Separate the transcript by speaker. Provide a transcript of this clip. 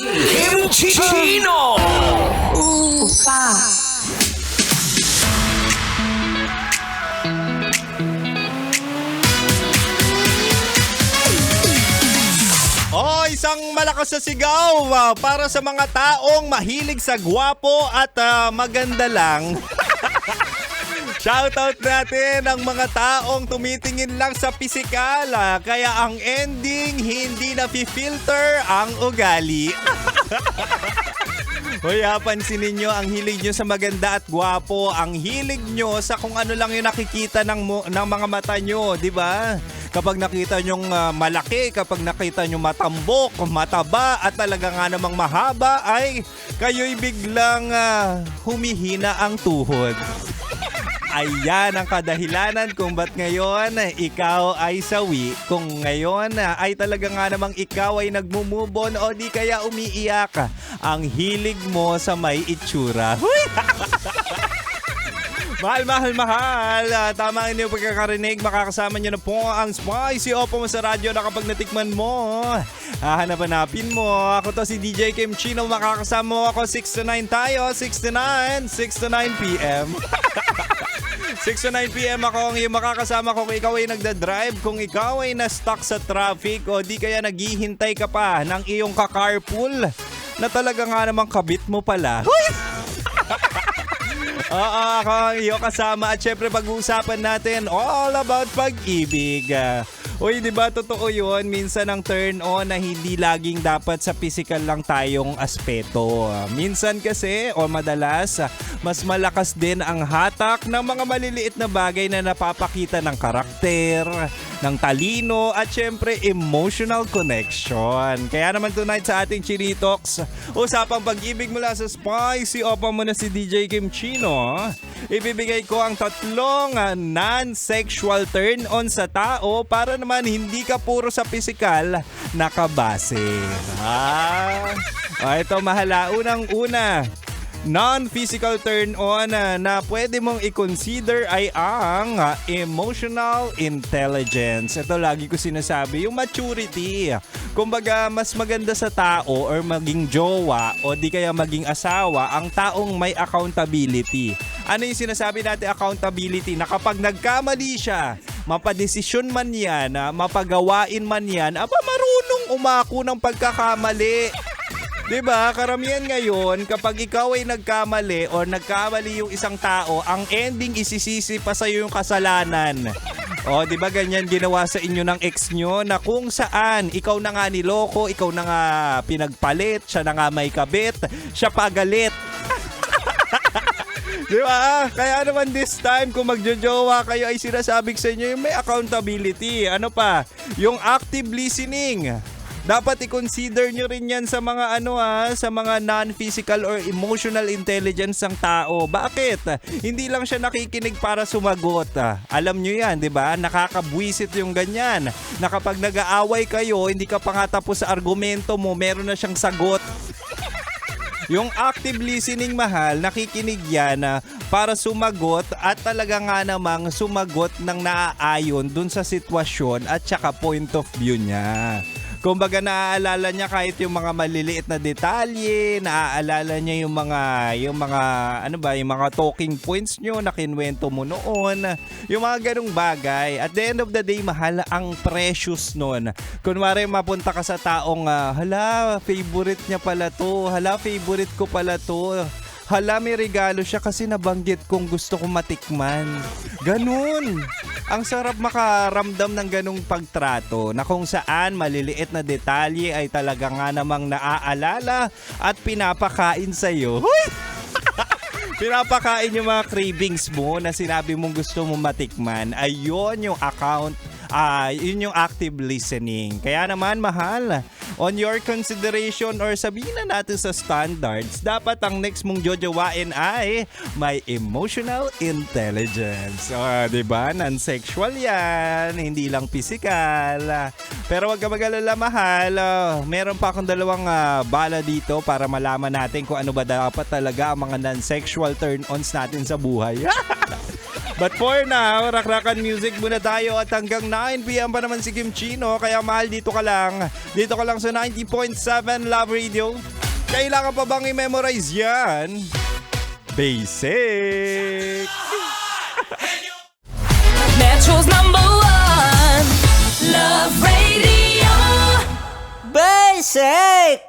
Speaker 1: Kimchi Chino!
Speaker 2: Opa.
Speaker 3: Isang malakas na sigaw para sa mga taong mahilig sa gwapo at maganda lang. Shoutout natin ang mga taong tumitingin lang sa pisikal, kaya ang ending hindi na-filter ang ugali. Hoy, pansinin nyo ang hilig nyo sa maganda at gwapo, ang hilig nyo sa kung ano lang yung nakikita ng mga mata nyo, di ba? Kapag nakita nyong malaki, kapag nakita nyo matambok, mataba at talaga nga namang mahaba, ay kayo'y biglang humihina ang tuhod. Ayan ang kadahilanan kung ba't ngayon ikaw ay sawi. Kung ngayon ay talaga nga namang ikaw ay nagmumubon o di kaya umiiyak. Ang hilig mo sa may itsura. Mahal. Tama ang inyong pagkakarinig. Makakasama nyo na po ang Spicy Opo mo sa radyo na kapag natikman mo. Hanap-hanapin mo. Ako to si DJ Kim Chino. Makakasama mo ako 6 to 9 tayo. 6 to 9 p.m. 6 to 9 p.m. ako ang iyong makakasama kung ikaw ay nagdadrive, kung ikaw ay na-stuck sa traffic o di kaya naghihintay ka pa ng iyong kakarpool na talaga nga namang kabit mo pala. Oo, ako ang iyong kasama at syempre pag-uusapan natin all about pag-ibig. Uy, di ba totoo yun? Minsan ang turn on na hindi laging dapat sa physical lang tayong aspeto. Minsan kasi o madalas, mas malakas din ang hatak ng mga maliliit na bagay na napapakita ng karakter, ng talino at syempre emotional connection. Kaya naman tonight sa ating Chinitox, usapang pag-ibig mula sa Spicy Opa mo na si DJ Kim Chino. Ibibigay ko ang 3 non-sexual turn-on sa tao para naman hindi ka puro sa pisikal nakabase. Ito mahala. Unang-una, non-physical turn-on na pwede mong i-consider ay ang emotional intelligence. Ito lagi ko sinasabi, yung maturity. Kumbaga, mas maganda sa tao or maging jowa o di kaya maging asawa ang taong may accountability. Ano yung sinasabi natin accountability? Na kapag nagkamali siya, mapadesisyon man yan, mapagawain man yan, marunong umako ng pagkakamali. Diba? Karamihan ngayon, kapag ikaw ay nagkamali o nagkamali yung isang tao, ang ending isisisi pa sa'yo yung kasalanan. O, diba ganyan ginawa sa inyo ng ex nyo na kung saan ikaw na nga niloko, ikaw na nga pinagpalit, siya na nga may kabit, siya pagalit. Diba? Kaya naman this time, kung magjojowa kayo ay sinasabing sa inyo yung may accountability. Ano pa? Yung active listening. Dapat i-consider nyo rin yan sa mga sa mga non-physical or emotional intelligence ng tao. Bakit? Hindi lang siya nakikinig para sumagot. Alam nyo yan, di ba? Nakakabwisit yung ganyan. Na kapag nag-aaway kayo, hindi ka pa nga tapos sa argumento mo, meron na siyang sagot. Yung active listening, mahal, nakikinig yan para sumagot at talaga nga namang sumagot ng naaayon dun sa sitwasyon at saka point of view niya. Kumbaga naaalala niya kahit yung mga maliliit na detalye, naaalala niya yung mga talking points niyo na kinwento mo noon, yung mga ganung bagay. At the end of the day, mahal ang precious nun. Kunwari mapunta ka sa taong, favorite niya pala to, favorite ko pala to. May regalo siya kasi nabanggit kong gusto kong matikman. Ganun. Ang sarap makaramdam ng ganung pagtrato na kung saan maliliit na detalye ay talaga nga namang naaalala at pinapakain sa'yo. Pinapakain yung mga cravings mo na sinabi mong gusto mong matikman. Ayun yung yun yung active listening. Kaya naman, mahal, on your consideration or sabihin na natin sa standards, dapat ang next mong jojowain ay may emotional intelligence. Diba? Non-sexual yan. Hindi lang physical. Pero wag ka mag-alala, mahal. Meron pa akong 2 bala dito para malaman natin kung ano ba dapat talaga ang mga non-sexual turn-ons natin sa buhay. But for now, rakrakan music muna tayo at hanggang 9pm pa naman si Kim Chino. Kaya mahal, dito ka lang. Dito ka lang sa 90.7 Love Radio. Kailangan pa bang i-memorize yan? Basic!
Speaker 1: Metro's number one. Love Radio.
Speaker 2: Basic!